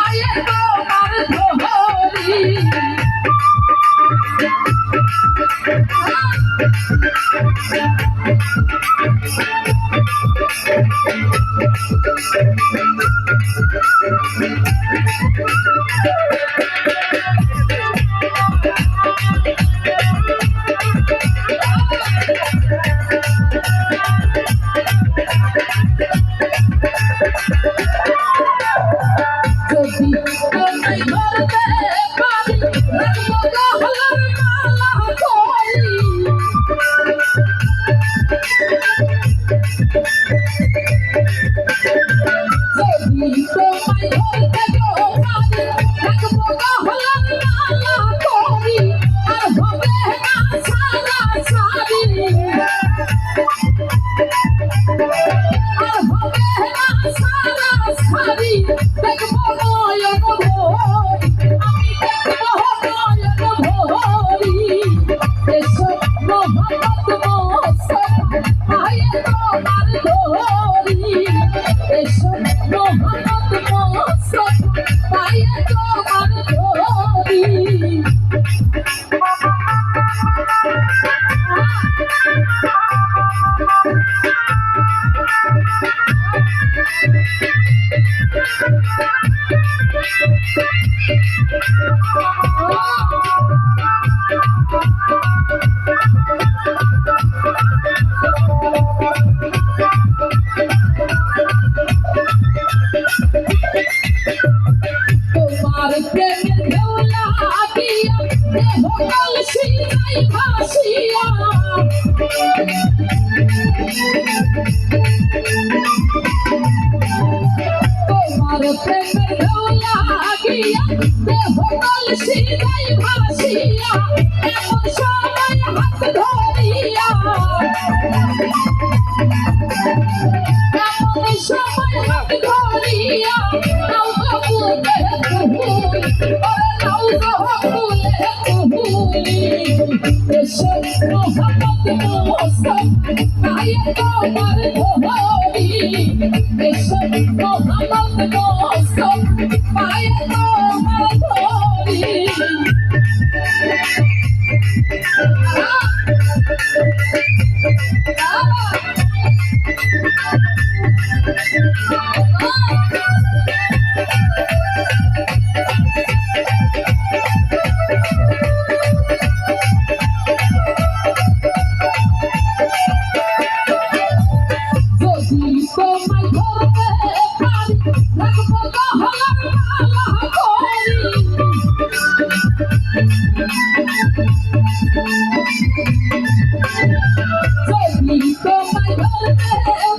আয়ে তোমার ধরি যদি তোমায় ধরতে পারি রাখবো গহনার মালা করি যদি তোমায় ধরতে পারি রাখবো গহনার মালা করি আর হবে না সারা সারি আর হবে না সারা সারি দেখবো নয়ন ভরি আমি দেখবো নয়ন ভরি এসো মোহাম্মদ মোস্তফা আয়ে তোমার ধরি এসো মোহাম্মদ মোস্তফা আয়ে তোমার ধরি তোমার প্রেমের ঢেউ লাগিয়া দেহ কলসিয়ায় ভাসিয়া তোমার প্রেমের ঢেউ লাগিয়া দেহ কলসিয়ায় ভাসিয়া এমন সময় হাত ধরিয়া এমন সময় হাত ধরিয়া নাও গো ফুলে কুহুলি ওরে নাও গো ফুলে কুহুলি এসো মোহাম্মদ মোস্তফা আয়ে তোমার ধরি এসো মোহাম্মদ মোস্তফা আয়ে তোমার ধরি যদি তোমায় ধরতে পারি রাখবো গহনার মালা করি যদি তোমায় ধরতে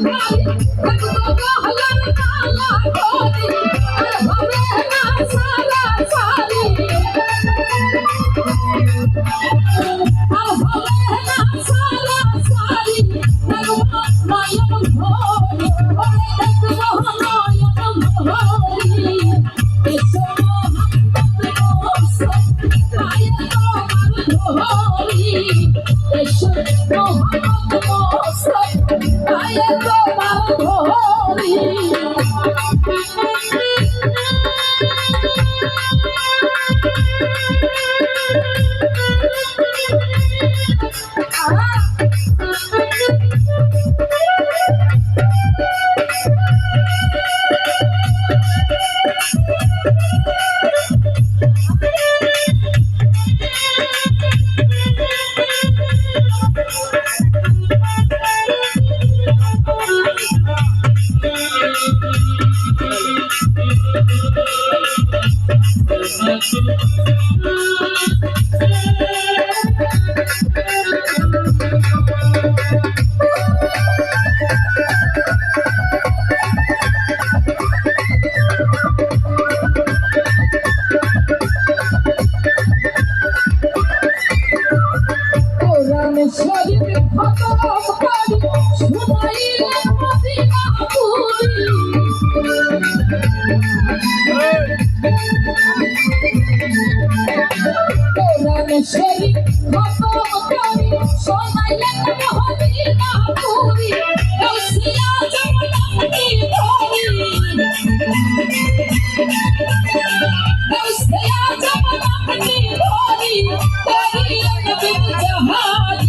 পারি রাখবো গহনার মালা করি আর হবে না সারা সারি আর হবে না সারা সারি দেখবো নয়ন ভরি ওরে দেখবো নয়ন ভরি এসো মোহাম্মদ মোস্তফা আয়ে তোমার ধরি এসো মোহাম্মদ মোস্তফা আয়ে তোমার ধরি শরীর খতম করি শুনাইলে মদিনা পুরি कैसे आजम अपनी भोरी तेरी बिन जहान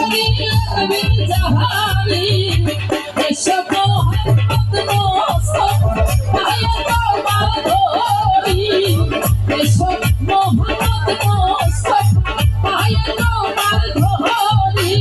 तेरी बिन जहानी ऐसे मोहब्बत मौसम आया तो माधोरी ऐसे मोहब्बत मौसम आया तो माधोरी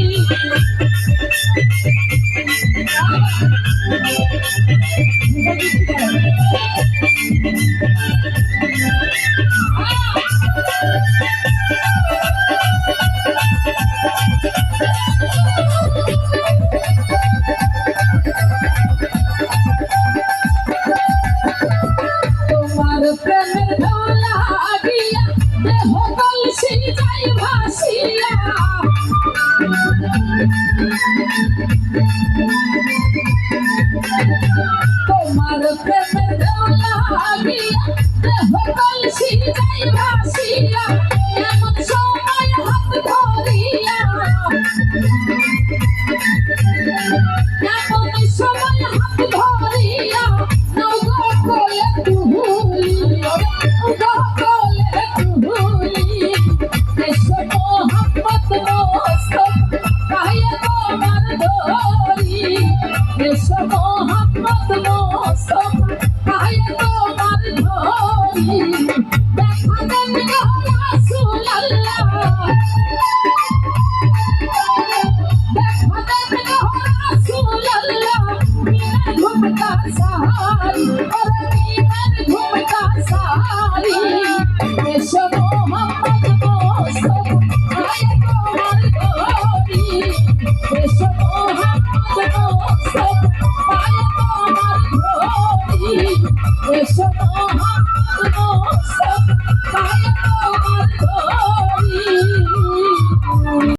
তোমার প্রেমের ঢোলা গিয়া দেহ কলসি যাই ভাসিয়া তোমার প্রেমের ঢোলা গিয়া দেহ কলসি যাই ভাসিয়া এমন সময় হাত ধরিয়া এমন সময় হাত ধরিয়া নৌকো কোলে তুলি নৌকো কোলে তুলি এসো মোহাম্মদ মোস্তফা কাহিয়া তোমার ধরি এসো মোহাম্মদ মোস্তফা কাহিয়া তোমার ধরি দেখা দেন গো রাসূলুল্লাহ घूमता सारी और घूमता सारी ऐसो मोहम्मद मोस्तफा आया तुम्हार गोरी ऐसो मोहम्मद मोस्तफा आया तुम्हार गोरी ऐसो मोहम्मद मोस्तफा